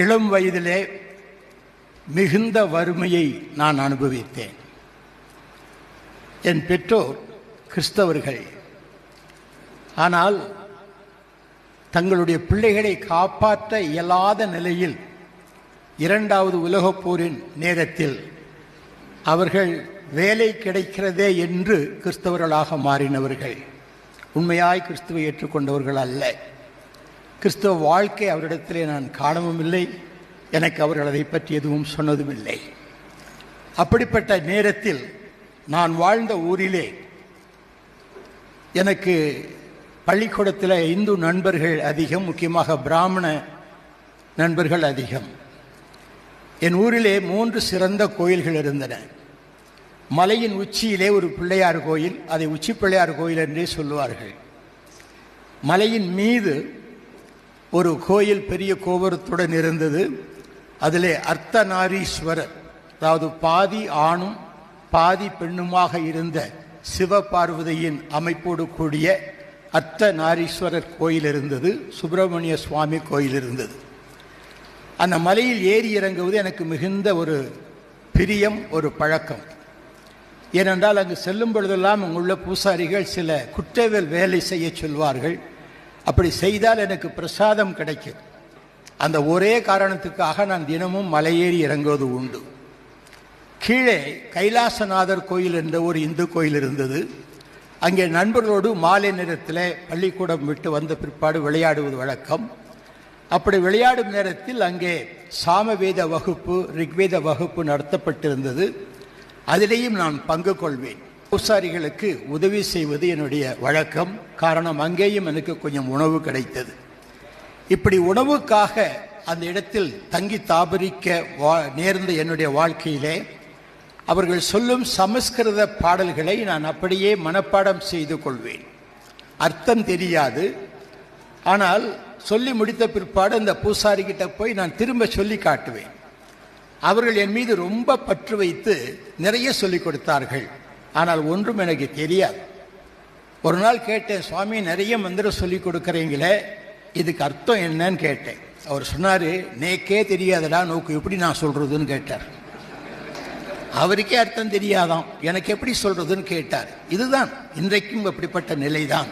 இளம் வயதிலே மிகுந்த வறுமையை நான் அனுபவித்தேன். என் பெற்றோர் கிறிஸ்தவர்கள். ஆனால் தங்களுடைய பிள்ளைகளை காப்பாற்ற இயலாத நிலையில் இரண்டாவது உலகப் போரின் நேரத்தில் அவர்கள் வேலை கிடைக்கிறதே என்று கிறிஸ்தவர்களாக மாறினவர்கள். உண்மையாய் கிறிஸ்துவை ஏற்றுக்கொண்டவர்கள் அல்ல. கிறிஸ்தவ வாழ்க்கை அவரிடத்திலே நான் காணவும் இல்லை. எனக்கு அவர்கள் அதை பற்றி எதுவும் சொன்னதும் இல்லை. அப்படிப்பட்ட நேரத்தில் நான் வாழ்ந்த ஊரிலே எனக்கு பள்ளிக்கூடத்தில் இந்து நண்பர்கள் அதிகம், முக்கியமாக பிராமண நண்பர்கள் அதிகம். என் ஊரிலே 3 சிறந்த கோயில்கள் இருந்தன. மலையின் உச்சியிலே ஒரு பிள்ளையார் கோயில், அதை உச்சி பிள்ளையார் கோயில் என்றே சொல்லுவார்கள். மலையின் மீது ஒரு கோயில் பெரிய கோபுரத்துடன் இருந்தது. அதிலே அர்த்தநாரீஸ்வரர், அதாவது பாதி ஆணும் பாதி பெண்ணுமாக இருந்த சிவபார்வதியின் அமைப்போடு கூடிய அர்த்தநாரீஸ்வரர் கோயில் இருந்தது. சுப்பிரமணிய சுவாமி கோயில் இருந்தது. அந்த மலையில் ஏறி இறங்குவது எனக்கு மிகுந்த ஒரு பிரியம், ஒரு பழக்கம். ஏனென்றால் அங்கு செல்லும் பொழுதெல்லாம் அங்குள்ள பூசாரிகள் சில குற்றவியல் வேலை செய்ய சொல்வார்கள். அப்படி செய்தால் எனக்கு பிரசாதம் கிடைக்கும். அந்த ஒரே காரணத்துக்காக நான் தினமும் மலையேறி இறங்குவது உண்டு. கீழே கைலாசநாதர் கோயில் என்ற ஒரு இந்து கோயில் இருந்தது. அங்கே நண்பர்களோடு மாலை நேரத்தில் பள்ளிக்கூடம் விட்டு வந்த பிற்பாடு விளையாடுவது வழக்கம். அப்படி விளையாடும் நேரத்தில் அங்கே சாமவேத வகுப்பு, ரிக்வேத வகுப்பு நடத்தப்பட்டிருந்தது. அதிலேயும் நான் பங்கு கொள்வேன். பூசாரிகளுக்கு உதவி செய்வது என்னுடைய வழக்கம். காரணம், அங்கேயும் எனக்கு கொஞ்சம் உணவு கிடைத்தது. இப்படி உணவுக்காக அந்த இடத்தில் தங்கி தாபரிக்க நேர்ந்த என்னுடைய வாழ்க்கையிலே அவர்கள் சொல்லும் சமஸ்கிருத பாடல்களை நான் அப்படியே மனப்பாடம் செய்து கொள்வேன். அர்த்தம் தெரியாது. ஆனால் சொல்லி முடித்த பிற்பாடு அந்த பூசாரிகிட்ட போய் நான் திரும்ப சொல்லி காட்டுவேன். அவர்கள் என் மீது ரொம்ப பற்று வைத்து நிறைய சொல்லிக் கொடுத்தார்கள். ஆனால் ஒன்றும் எனக்கு தெரியாது. ஒரு நாள் கேட்டேன், சுவாமி நிறைய மந்திரம் சொல்லி கொடுக்குறீங்களே, இதுக்கு அர்த்தம் என்னன்னு கேட்டேன். அவர் சொன்னார், நேக்கே தெரியாதடா, நோக்கு எப்படி நான் சொல்றதுன்னு கேட்டார். அவருக்கே அர்த்தம் தெரியாதாம், எனக்கு எப்படி சொல்றதுன்னு கேட்டார். இதுதான் இன்றைக்கும் அப்படிப்பட்ட நிலைதான்.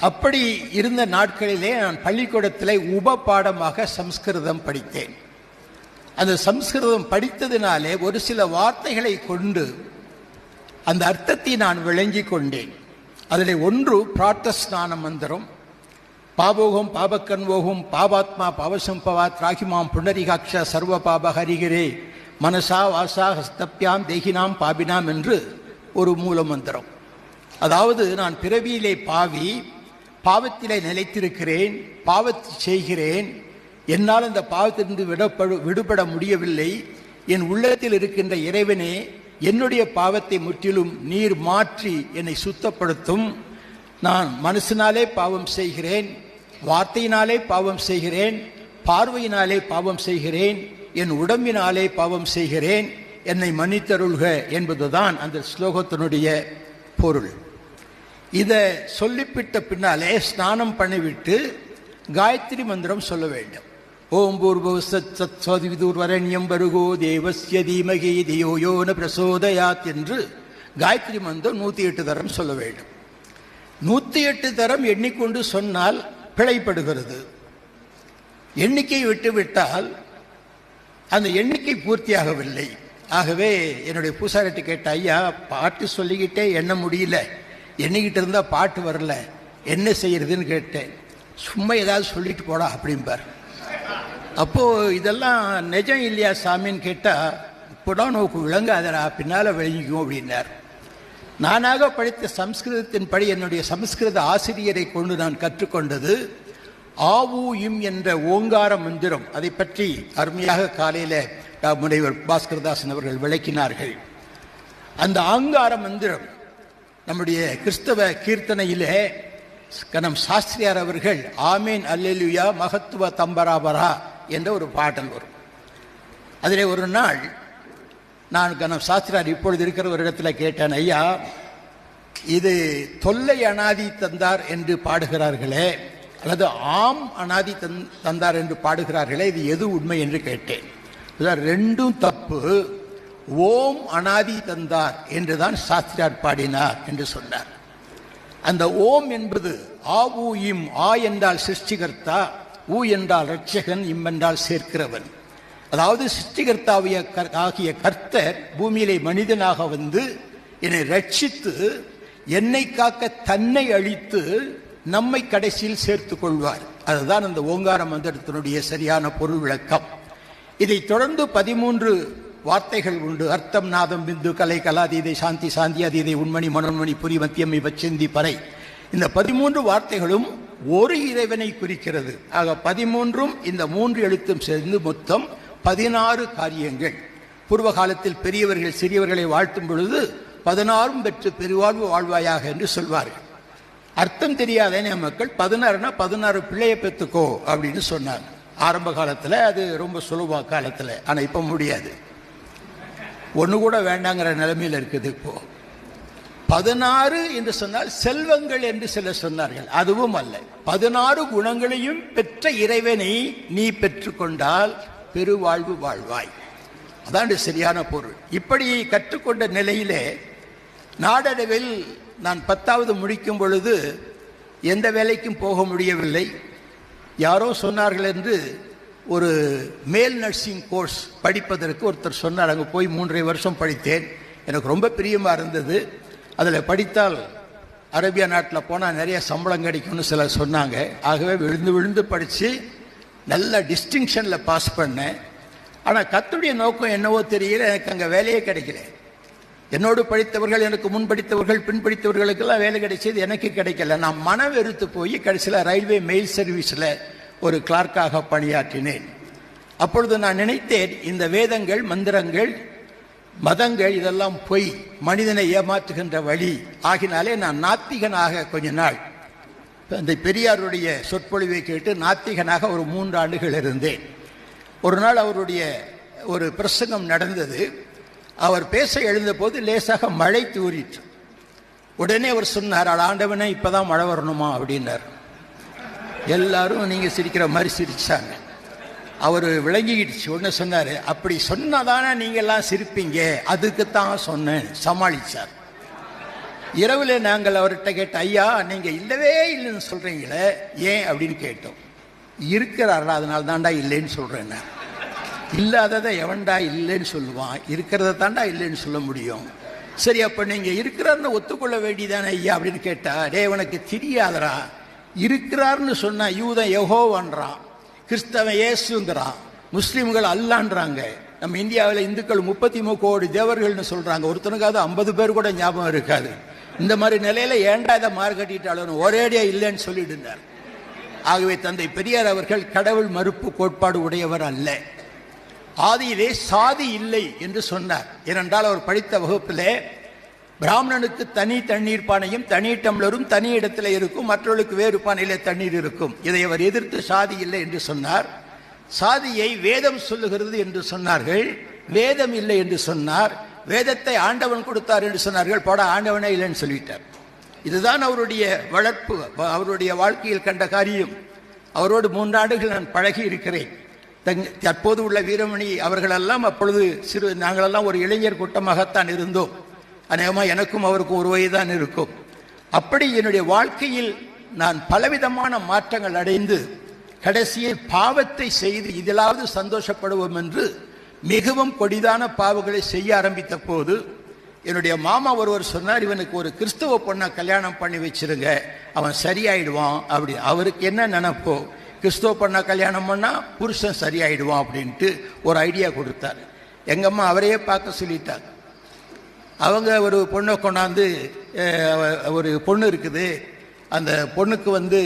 அப்படி இருந்த நாட்களிலே நான் பள்ளிக்கூடத்தில் உப பாடமாக சம்ஸ்கிருதம் படித்தேன். அந்த சம்ஸ்கிருதம் படித்ததினாலே ஒரு சில வார்த்தைகளை கொண்டு அந்த அர்த்தத்தை நான் விளங்கி கொண்டேன். அதில் ஒன்று பிரார்த்தஸ்நான மந்திரம். பாபோகம் பாபக்கன்வோகம் பாபாத்மா பாவசம்பவா திராகிமாம் புண்டரிகாட்ச சர்வ பாப ஹரிகிரே மனசா வாசா ஹஸ்தப்யாம் தேகினாம் பாபினாம் என்று ஒரு மூல மந்திரம். அதாவது நான் பிறவியிலே பாவத்திலே நிலைத்திருக்கிறேன், பாவத்தை செய்கிறேன், என்னால் அந்த பாவத்திலிருந்து விடுபட முடியவில்லை. என் உள்ளத்தில் இருக்கின்ற இறைவனே, என்னுடைய பாவத்தை முற்றிலும் நீர் மாற்றி என்னை சுத்தப்படுத்தும். நான் மனசினாலே பாவம் செய்கிறேன், வார்த்தையினாலே பாவம் செய்கிறேன், பார்வையினாலே பாவம் செய்கிறேன், என் உடம்பினாலே பாவம் செய்கிறேன், என்னை மன்னித்தருள்க என்பதுதான் அந்த ஸ்லோகத்தினுடைய பொருள். இதை சொல்லிவிட்ட பின்னாலே ஸ்நானம் பண்ணிவிட்டு காயத்ரி மந்திரம் சொல்ல வேண்டும். ஓம் பூர்வசத்சத்விதூர் வரண்யம் வருகோ தேவஸ்ய தீமகி தியோயோன பிரசோதயாத் என்று காயத்ரி மந்திரம் 108 தரம் சொல்ல வேண்டும். 108 தரம் எண்ணிக்கொண்டு சொன்னால் பிழைப்படுகிறது. எண்ணிக்கை விட்டுவிட்டால் அந்த எண்ணிக்கை பூர்த்தியாகவில்லை. ஆகவே என்னுடைய பூசாரிட்ட கேட்ட, ஐயா பாட்டு சொல்லிக்கிட்டே எண்ண முடியல, எண்ணிக்கிட்டு இருந்தால் பாட்டு வரல, என்ன செய்யறதுன்னு கேட்டேன். சும்மா ஏதாவது சொல்லிட்டு போடா அப்படிம்பார். அப்போது இதெல்லாம் நிஜம் இல்லையா சாமின்னு கேட்டால், இப்போதான் நோக்கு விளங்காதரா, பின்னால் விளங்கிக்கும் அப்படின்னார். நானாக படித்த சம்ஸ்கிருதத்தின் படி என்னுடைய சம்ஸ்கிருத ஆசிரியரை கொண்டு நான் கற்றுக்கொண்டது ஆவு இம் என்ற ஓங்கார மந்திரம். அதை பற்றி அருமையாக காலையில் முனைவர் பாஸ்கரதாசன் அவர்கள் விளக்கினார்கள். அந்த ஆங்கார மந்திரம் நம்முடைய கிறிஸ்தவ கீர்த்தனையிலே நம் சாஸ்திரியார் அவர்கள் ஆமேன் அல்லேலுயா மகத்துவ தம்பராபரா என்ற ஒரு பாடல் வரும். அதிலே ஒரு நாள் நான் நம் சாஸ்திரியார் இப்பொழுது இருக்கிற ஒரு இடத்துல கேட்டேன், ஐயா இது தொல்லை அனாதி தந்தார் என்று பாடுகிறார்களே, அல்லது ஆம் அனாதி தந்தார் என்று பாடுகிறார்களே, இது எது உண்மை என்று கேட்டேன். ரெண்டும் தப்பு. ஓம் அனாதி தந்தார் என்றுதான் சாஸ்திரியார் பாடினார் என்று சொன்னார். அந்த ஓம் என்பது ஆ ஊ இம். ஆ என்றால் சிருஷ்டிகர்த்தா, ஊ என்றால் ரட்சகன், இம் என்றால் சேர்க்கிறவன். அதாவது சிருஷ்டிகர்த்தாவிய கர்த்தர் பூமியிலே மனிதனாக வந்து என்னை ரட்சித்து என்னை காக்க தன்னை அழித்து நம்மை கடைசியில் சேர்த்து கொள்வார். அதுதான் அந்த ஓங்கார மந்திரத்தினுடைய சரியான பொருள் விளக்கம். இதை தொடர்ந்து 13 வார்த்தைகள் உண்டு. அர்த்தம், நாதம், பிந்து, கலை, கலாதீதை, சாந்தி, சாந்தி அதீதை, உண்மணி, மனோன்மணி, புரி, மத்தியமை, வச்சந்தி, பறை. இந்த 13 வார்த்தைகளும் ஒரு இறைவனை குறிக்கிறது. ஆக 13ம் இந்த 3 எழுத்தும் சேர்ந்து மொத்தம் 16 காரியங்கள். பூர்வ காலத்தில் பெரியவர்கள் சிறியவர்களை வாழ்த்தும் பொழுது 16ம் பெற்று பெருவாழ்வு வாழ்வாயாக என்று சொல்வார்கள். அர்த்தம் தெரியாத மக்கள் 16னா 16 பிள்ளையை பெற்றுக்கோ அப்படின்னு சொன்னாங்க ஆரம்ப காலத்தில். அது ரொம்ப சுலப காலத்தில். ஆனால் இப்போ முடியாது, ஒன்று கூட வேண்டாங்கிற நிலைமையில் இருக்குது. இப்போ 16 என்று சொன்னால் செல்வங்கள் என்று சிலர் சொன்னார்கள். அதுவும் அல்ல. 16 குணங்களையும் பெற்ற இறைவனை நீ பெற்றுக்கொண்டால் பெருவாழ்வு வாழ்வாய். அதான் சரியான பொருள். இப்படி கற்றுக்கொண்ட நிலையிலே நாடளவில் நான் 10வது முடிக்கும் பொழுது எந்த வேலைக்கும் போக முடியவில்லை. யாரோ சொன்னார்கள் என்று ஒரு மேல் நர்சிங் கோர்ஸ் படிப்பதற்கு ஒருத்தர் சொன்னார். அங்கே போய் 3.5 வருஷம் படித்தேன். எனக்கு ரொம்ப பிரியமாக இருந்தது. அதில் படித்தால் அரேபியா நாட்டில் போனால் நிறைய சம்பளம் கிடைக்கும்னு சிலர் சொன்னாங்க. ஆகவே விழுந்து விழுந்து படித்து நல்ல டிஸ்டிங்ஷனில் பாஸ் பண்ணேன். ஆனால் கர்த்தருடைய நோக்கம் என்னவோ தெரியல, எனக்கு அங்கே வேலையே கிடைக்கல. என்னோடு படித்தவர்கள், எனக்கு முன் படித்தவர்கள், பின் படித்தவர்களுக்கெல்லாம் வேலை கிடைச்சது, எனக்கு கிடைக்கல. நான் மன வெறுத்து போய் கடைசியில் ரயில்வே மெயில் சர்வீஸில் ஒரு கிளார்க்காக பணியாற்றினேன். அப்பொழுது நான் நினைத்தேன், இந்த வேதங்கள், மந்திரங்கள், மதங்கள் இதெல்லாம் பொய், மனிதனை ஏமாற்றுகின்ற வழி ஆகினாலே நான் நாத்திகனாக கொஞ்ச நாள் அந்த பெரியாருடைய சொற்பொழிவை கேட்டு நாத்திகனாக ஒரு 3 ஆண்டுகள் இருந்தேன். ஒரு நாள் அவருடைய ஒரு பிரசங்கம் நடந்தது. அவர் பேச எழுந்த போது லேசாக மழை தூறிற்று. உடனே அவர் சொன்னார், ஆண்டவனே இப்பதான் மழை வரணுமா அப்படின்னார். எல்லாரும் நீங்க சிரிக்கிற மாதிரி சிரிச்சாங்க. அவர் விளங்கிக்கிடுச்சு. உடனே சொன்னார், அப்படி சொன்னாதானே நீங்க எல்லாம் சிரிப்பீங்க, அதுக்குத்தான் சொன்னேன், சமாளிச்சார். இரவுல நாங்கள் அவர்கிட்ட கேட்ட, ஐயா நீங்க இல்லவே இல்லைன்னு சொல்றீங்களே ஏன் அப்படின்னு கேட்டோம். இருக்கிறாரா, அதனால தாண்டா இல்லைன்னு சொல்றேன். இல்லாததை எவன்டா இல்லைன்னு சொல்லுவான், இருக்கிறத தாண்டா இல்லைன்னு சொல்ல முடியும். சரி, அப்ப நீங்க இருக்கிறாருன்னு ஒத்துக்கொள்ள வேண்டியதானே ஐயா அப்படின்னு கேட்டா, டே உனக்கு தெரியாதரா, இருக்கிறார்னு சொன்னா யூதன் யெகோவான்றான், கிறிஸ்தவன் இயேசுங்கிறான், முஸ்லீம்கள் அல்லான்றாங்க. நம்ம இந்தியாவில் இந்துக்கள் 33 கோடி தேவர்கள்னு சொல்றாங்க. ஒருத்தனுக்காவது 50 பேர் கூட ஞாபகம் இருக்காது. இந்த மாதிரி நிலையில ஏண்டா இதை மார்கட்டிட்டாலும் ஒரேடியா இல்லைன்னு சொல்லிட்டு இருந்தார். ஆகவே தந்தை பெரியார் அவர்கள் கடவுள் மறுப்பு கோட்பாடு உடையவர் அல்ல. ஆதியிலே சாதி இல்லை என்று சொன்னார். ஏனென்றால் அவர் படித்த வகுப்பிலே பிராமணனுக்கு தனி தண்ணீர் பானையும் தனி டம்ளரும் தனி இடத்துல இருக்கும், மற்றவர்களுக்கு வேறு பானையிலே தண்ணீர் இருக்கும். இதை அவர் எதிர்த்து சாதி இல்லை என்று சொன்னார். சாதியை வேதம் சொல்லுகிறது என்று சொன்னார்கள். வேதம் இல்லை என்று சொன்னார். வேதத்தை ஆண்டவன் கொடுத்தார் என்று சொன்னார்கள். போட ஆண்டவனே இல்லைன்னு சொல்லிட்டார். இதுதான் அவருடைய வளர்ப்பு, அவருடைய வாழ்க்கையில் கண்ட காரியம். அவரோடு 3 ஆண்டுகள் நான் பழகி இருக்கிறேன். தற்போது உள்ள வீரமணி அவர்களெல்லாம் அப்பொழுது நாங்களெல்லாம் ஒரு இளைஞர் கூட்டமாகத்தான் இருந்தோம். அநேகமாக எனக்கும் அவருக்கும் ஒரு வயதுதான் இருக்கும். அப்படி என்னுடைய வாழ்க்கையில் நான் பலவிதமான மாற்றங்கள் அடைந்து கடைசியில் பாவத்தை செய்து இதிலாவது சந்தோஷப்படுவோம் என்று மிகவும் கொடிதான பாவங்களை செய்ய ஆரம்பித்த போது என்னுடைய மாமா ஒருவர் சொன்னார், இவனுக்கு ஒரு கிறிஸ்தவ பொண்ணை கல்யாணம் பண்ணி வச்சிருங்க, அவன் சரியாயிடுவான் அப்படி. அவருக்கு என்ன நினைப்போ, கிறிஸ்தவ பொண்ணை கல்யாணம் பண்ணா புருஷன் சரியாயிடுவான் அப்படின்ட்டு ஒரு ஐடியா கொடுத்தார். எங்க அம்மா அவரையே பார்க்க சொல்லிட்டார். அவங்க ஒரு பொண்ணை கொண்டாந்து, ஒரு பொண்ணு இருக்குது, அந்த பொண்ணுக்கு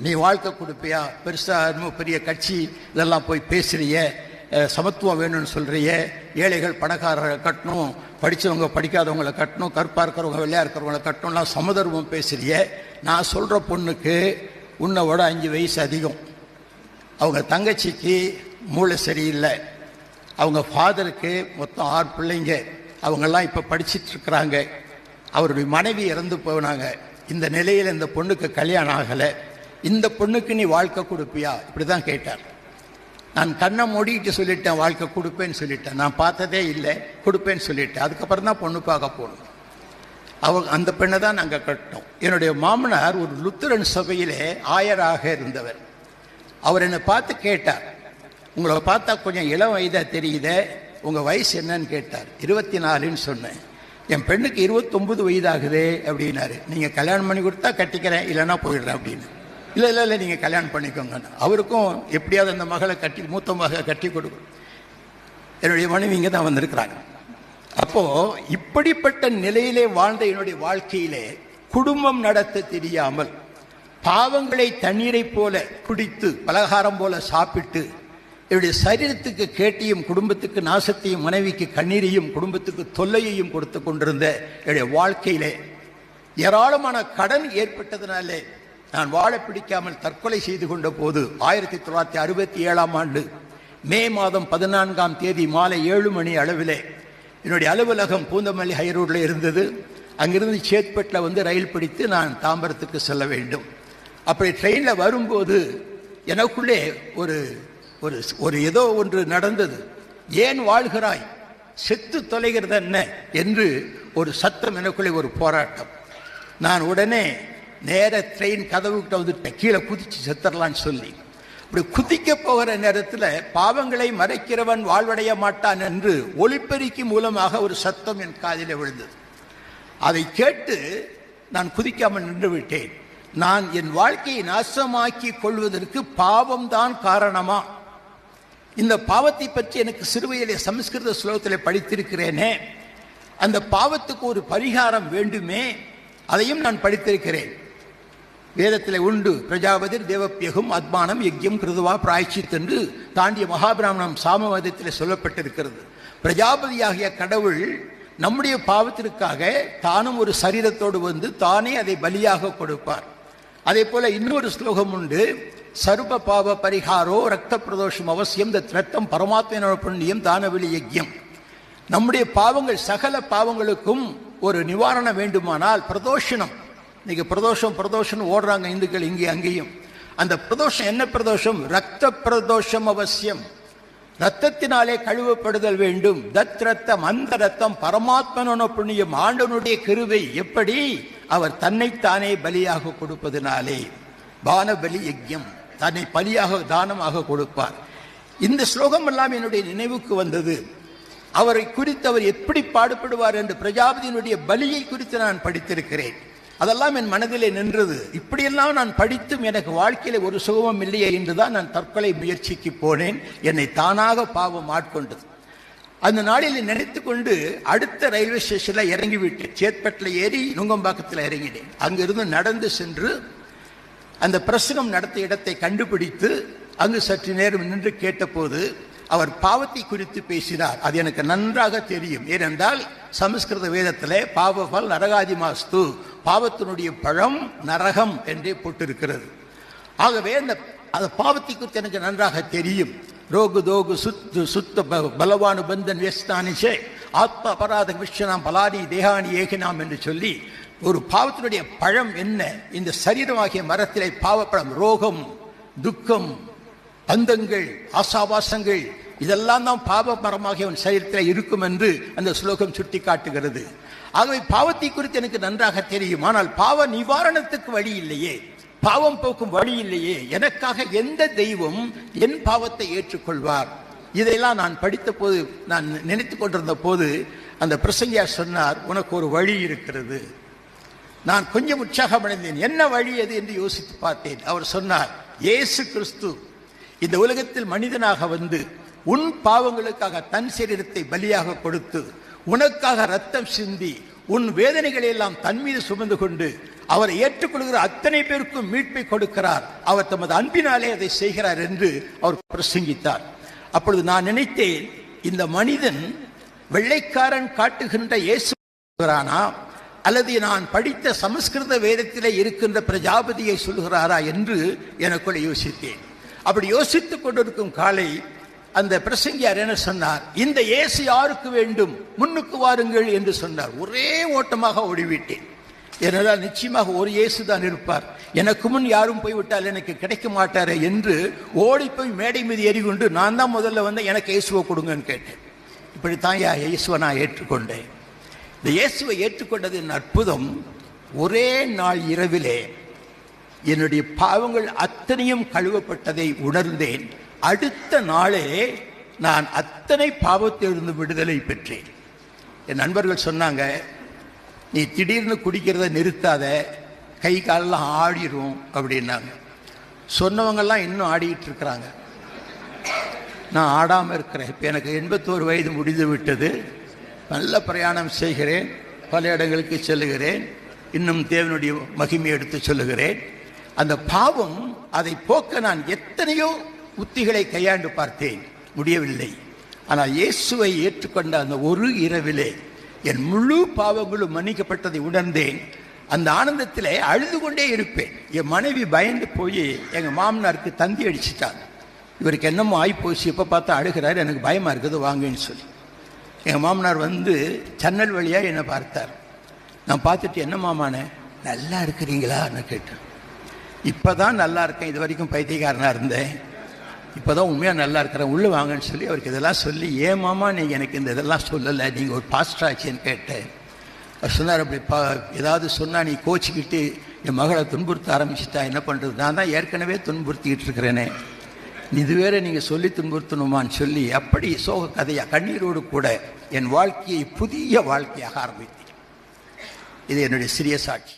நீ வாழ்க்கை கொடுப்பியா, பெருசா பெரிய கட்சி இதெல்லாம் போய் பேசுறிய, சமத்துவம் வேணும்னு சொல்றிய, ஏழைகள் பணக்காரரை கட்டணும், படித்தவங்க படிக்காதவங்களை கட்டணும், கருப்பாக இருக்கிறவங்க வெள்ளையா இருக்கிறவங்களை கட்டணும்லாம் சமதர்மம் பேசுறிய. நான் சொல்ற பொண்ணுக்கு உன்னைவிட 5 வயசு அதிகம். அவங்க தங்கச்சிக்கு மூளை சரியில்லை. அவங்க ஃபாதருக்கு மொத்தம் 6 பிள்ளைங்க. அவங்கெல்லாம் இப்போ படிச்சுட்டு இருக்கிறாங்க. அவருடைய மனைவி இறந்து போனாங்க. இந்த நிலையில் இந்த பொண்ணுக்கு கல்யாணம் ஆகலை. இந்த பொண்ணுக்கு நீ வாழ்க்கை கொடுப்பியா? இப்படிதான் கேட்டார். நான் கண்ணை மூடிட்டு சொல்லிட்டேன், வாழ்க்கை கொடுப்பேன்னு சொல்லிட்டேன். நான் பார்த்ததே இல்லை, கொடுப்பேன்னு சொல்லிட்டேன். அதுக்கப்புறம் தான் பொண்ணு பார்க்க போகணும். அந்த பெண்ணை தான் நாங்கள் கட்டினோம். என்னுடைய மாமனார் ஒரு லுத்தரன் சபையிலே ஆயராக இருந்தவர். அவர் என்னை பார்த்து கேட்டார், உங்களை பார்த்தா கொஞ்சம் இளம் வயதாக தெரியுதே, உங்கள் வயசு என்னன்னு கேட்டார். 24ன்னு சொன்னேன். என் பெண்ணுக்கு 29 வயதாகுதே அப்படின்னாரு. நீங்கள் கல்யாணம் பண்ணி கொடுத்தா கட்டிக்கிறேன், இல்லைன்னா போயிடுறேன் அப்படின்னு. இல்லை இல்லை இல்லை, நீங்கள் கல்யாணம் பண்ணிக்கோங்க. அவருக்கும் எப்படியாவது அந்த மகளை கட்டி, மூத்த மகளை கட்டி கொடுக்கும். என்னுடைய மனைவி இங்கே தான் வந்திருக்கிறாங்க. அப்போ இப்படிப்பட்ட நிலையிலே வாழ்ந்த என்னுடைய வாழ்க்கையிலே குடும்பம் நடத்த தெரியாமல், பாவங்களை தண்ணீரை போல குடித்து, பலகாரம் போல சாப்பிட்டு, என்னுடைய சரீரத்துக்கு கேட்டியும், குடும்பத்துக்கு நாசத்தையும், மனைவிக்கு கண்ணீரையும், குடும்பத்துக்கு தொல்லையையும் கொடுத்து கொண்டிருந்த என்னுடைய வாழ்க்கையிலே ஏராளமான கடன் ஏற்பட்டதினாலே நான் வாழ பிடிக்காமல் தற்கொலை செய்து கொண்ட போது 1967ஆம் ஆண்டு மே மாதம் 14ஆம் தேதி மாலை 7 மணி அளவிலே என்னுடைய அலுவலகம் பூந்தமல்லி ஹைரோடில் இருந்தது. அங்கிருந்து சேத்பட்டில் வந்து ரயில் பிடித்து நான் தாம்பரத்துக்கு செல்ல வேண்டும். அப்படி ட்ரெயினில் வரும்போது எனக்குள்ளே ஒரு ஒரு ஒரு ஏதோ ஒன்று நடந்தது. ஏன் வாழ்கிறாய், செத்து தொலைகிறது என்ன என்று ஒரு சத்தம், எனக்குள்ளே ஒரு போராட்டம். நான் உடனே நேர ட்ரெயின் கதவுகிட்ட வந்துட்டேன், கீழே குதிச்சு செத்துடலான்னு சொல்லி. இப்படி குதிக்க போகிற நேரத்தில் பாவங்களை மறைக்கிறவன் வாழ்வடைய மாட்டான் என்று ஒலிபெருக்கி மூலமாக ஒரு சத்தம் என் காதில் விழுந்தது. அதை கேட்டு நான் குதிக்காமல் நின்று விட்டேன். நான் என் வாழ்க்கையை நாசமாக்கி கொள்வதற்கு பாவம்தான் காரணமா? இந்த பாவத்தை பற்றி எனக்கு சிறுவையிலே சமஸ்கிருத ஸ்லோகத்தில் படித்திருக்கிறேனே, அந்த பாவத்துக்கு ஒரு பரிகாரம் வேண்டுமே, அதையும் நான் படித்திருக்கிறேன். வேதத்தில் உண்டு, பிரஜாபதிர் தேவப்பியகும் அத்மானம் யஜ்யம் கிருதுவா பிராய்ச்சித் என்று தாண்டிய மகாபிராமணம் சாமவேதத்தில் சொல்லப்பட்டிருக்கிறது. பிரஜாபதியாகிய கடவுள் நம்முடைய பாவத்திற்காக தானும் ஒரு சரீரத்தோடு வந்து தானே அதை பலியாக கொடுப்பார். அதே போல இன்னொரு ஸ்லோகம் உண்டு, சர்வ பாவ பரிகாரோ ரத்த பிரதோஷம் அவசியம் ரத்தம் பரமாத்ம புண்ணியம் தானவெளி யஜ்யம். நம்முடைய பாவங்கள், சகல பாவங்களுக்கும் ஒரு நிவாரணம் வேண்டுமானால் பிரதோஷனம். இன்னைக்கு பிரதோஷம் ஓடுறாங்க இந்துக்கள் இங்கே அங்கேயும். அந்த பிரதோஷம் என்ன பிரதோஷம்? ரத்த பிரதோஷம் அவசியம். ரத்தத்தினாலே கழுவப்படுதல் வேண்டும். தத் ரத்தம், அந்த ரத்தம் பரமாத்மனோட புண்ணியம், ஆண்டவனுடைய கிருபை. எப்படி? அவர் தன்னைத்தானே பலியாக கொடுப்பதனாலே. பானபலி யஜ்யம், தன்னை பலியாக தானமாக கொடுப்பார். இந்த ஸ்லோகம் எல்லாம் என்னுடைய நினைவுக்கு வந்தது. அவரை குறித்து அவர் எப்படி பாடுபடுவார் என்று பிரஜாபதியினுடைய பலியை குறித்து நான் படித்திருக்கிறேன். அதெல்லாம் என் மனதிலே நின்றது. இப்படியெல்லாம் நான் படித்தும் எனக்கு வாழ்க்கையில ஒரு சுகமும் இல்லையே என்றுதான் நான் தற்கொலை முயற்சிக்கு போனேன். என்னை தானாக பாவம் ஆட்கொண்டது. அந்த நாளில் நினைத்து கொண்டு அடுத்த ரயில்வே ஸ்டேஷன்ல இறங்கிவிட்டேன். சேத்பட்டில் ஏறி நுங்கம்பாக்கத்தில் இறங்கினேன். அங்கிருந்து நடந்து சென்று அந்த பிரசங்கம் நடத்திய இடத்தை கண்டுபிடித்து அங்கு சற்று நேரம் நின்று கேட்டபோது அவர் பாவத்தை குறித்து பேசினார். அது எனக்கு நன்றாக தெரியும். ஏனென்றால் சமஸ்கிருத வேதத்திலே பாவபல் நரகாதி மாஸ்து, பாவத்தினுடைய பழம் நரகம் என்றே போட்டிருக்கிறது. ஆகவே அந்த பாவத்தை குறித்து எனக்கு நன்றாக தெரியும். ரோகு தோகு சுத்த பலவானு பந்தன் வேஸ்தானிஷே ஆத்ம அபராத கிருஷ்ணாம் பலானி தேகானி ஏகினாம் என்று சொல்லி ஒரு பாவத்தினுடைய பழம் என்ன? இந்த சரீரமாகிய மரத்திலே பாவப்பழம், ரோகம், துக்கம், பந்தங்கள், ஆசாபாசங்கள், இதெல்லாம் தான் பாவ மரமாகிய அவன் சரீரத்தில் இருக்கும் என்று அந்த ஸ்லோகம் சுட்டி காட்டுகிறது. ஆகவே பாவத்தை குறித்து எனக்கு நன்றாக தெரியும். ஆனால் பாவ நிவாரணத்துக்கு வழி இல்லையே, பாவம் போக்கும் வழி இல்லையே. எனக்காக எந்த தெய்வம் என் பாவத்தை ஏற்றுக்கொள்வார்? இதையெல்லாம் நான் படித்த போது, நான் நினைத்து கொண்டிருந்த போது அந்த பிரசங்கியார் சொன்னார், உனக்கு ஒரு வழி இருக்கிறது. நான் கொஞ்சம் உற்சாகம் அடைந்தேன். என்ன வழி அது என்று யோசித்து பார்த்தேன். அவர் சொன்னார், இயேசு கிறிஸ்து இந்த உலகத்தில் மனிதனாக வந்து உன் பாவங்களுக்காக தன் சரீரத்தை பலியாக கொடுத்து உனக்காக ரத்தம் சிந்தி உன் வேதனைகளை எல்லாம் தன் மீது சுமந்து கொண்டு அவரை ஏற்றுக்கொள்கிற அத்தனை பேருக்கும் மீட்பை கொடுக்கிறார். அவர் தமது அன்பினாலே அதை செய்கிறார் என்று அவர் பிரசங்கித்தார். அப்பொழுது நான் நினைத்தேன், இந்த மனிதன் வெள்ளைக்காரன் காட்டுகின்ற இயேசுரானா அல்லது நான் படித்த சமஸ்கிருத வேதத்திலே இருக்கின்ற பிரஜாபதியை சொல்கிறாரா என்று எனக்குள்ள யோசித்தேன். அப்படி யோசித்துக் கொண்டிருக்கும் காலை அந்த பிரசங்கியார் என்ன சொன்னார், இந்த இயேசு யாருக்கு வேண்டும், முன்னுக்கு வாருங்கள் என்று சொன்னார். ஒரே ஓட்டமாக ஓடிவிட்டேன். ஏனென்றால் நிச்சயமாக ஒரு இயேசு தான் இருப்பார், எனக்கு முன் யாரும் போய்விட்டால் எனக்கு கிடைக்க மாட்டாரே என்று ஓடி போய் மேடை மீது ஏறிக்கொண்டு நான் தான் முதல்ல வந்து எனக்கு இயேசுவை கொடுங்கன்னு கேட்டேன். இப்படித்தான் இயேசுவை நான் ஏற்றுக்கொண்டேன். இந்த இயேசுவை ஏற்றுக்கொண்டதின் அற்புதம், ஒரே நாள் இரவிலே என்னுடைய பாவங்கள் அத்தனையும் கழுவப்பட்டதை உணர்ந்தேன். அடுத்த நாளே நான் அத்தனை பாவத்திலிருந்து விடுதலை பெற்றேன். என் நண்பர்கள் சொன்னாங்க, நீ திடீர்னு குடிக்கிறத நிறுத்தாத, கை காலெல்லாம் ஆடிரும் அப்படின்னாங்க. சொன்னவங்கெல்லாம் இன்னும் ஆடிட்டு இருக்கிறாங்க, நான் ஆடாமல் இருக்கிறேன். இப்போ எனக்கு 81 வயது முடிந்து விட்டது. நல்ல பிரயாணம் செய்கிறேன், பல இடங்களுக்கு செல்லுகிறேன், இன்னும் தேவனுடைய மகிமை எடுத்து சொல்லுகிறேன். அந்த பாவம், அதை போக்க நான் எத்தனையோ உத்திகளை கையாண்டு பார்த்தேன், முடியவில்லை. ஆனால் இயேசுவை ஏற்றுக்கொண்ட அந்த ஒரு இரவிலே என் முழு பாவங்களும் மன்னிக்கப்பட்டதை உணர்ந்தேன். அந்த ஆனந்தத்திலே அழுது கொண்டே இருப்பேன். என் மனைவி பயந்து போய் எங்கள் மாமனாருக்கு தந்தி அடிச்சிட்டாங்க. இவருக்கு என்னமோ ஆகிப்போச்சு, எப்போ பார்த்தா அழுகிறாரு, எனக்கு பயமாக இருக்குது, வாங்கன்னு சொல்லி. எங்கள் மாமனார் வந்து ஜன்னல் வழியாக என்னை பார்த்தார். நான் பார்த்துட்டு, என்ன மாமானே நல்லா இருக்கிறீங்களான்னு கேட்டேன். இப்போ தான் நல்லா இருக்கேன், இது வரைக்கும் பைத்தியக்காரனாக இருந்தேன், இப்போ தான் உண்மையாக நல்லா இருக்கிறேன், உள்ளே வாங்கன்னு சொல்லி அவருக்கு இதெல்லாம் சொல்லி, ஏன் மாமா நீங்கள் எனக்கு இந்த இதெல்லாம் சொல்லலை, நீங்கள் ஒரு பாஸ்டர் ஆச்சுன்னு கேட்டேன். அவர் சொன்னார், அப்படி ஏதாவது சொன்னால் நீ கோச்சிக்கிட்டு என் மகளை துன்புறுத்த ஆரம்பிச்சிட்டா என்ன பண்ணுறது, நான் தான் ஏற்கனவே துன்புறுத்திக்கிட்டு இருக்கிறேனே, இது வேற நீங்கள் சொல்லி துன்புறுத்தணுமான்னு சொல்லி அப்படி சோக கதையாக கண்ணீரோடு கூட என் வாழ்க்கையை புதிய வாழ்க்கையாக ஆரம்பித்தேன். இது என்னுடைய சிறிய சாட்சி.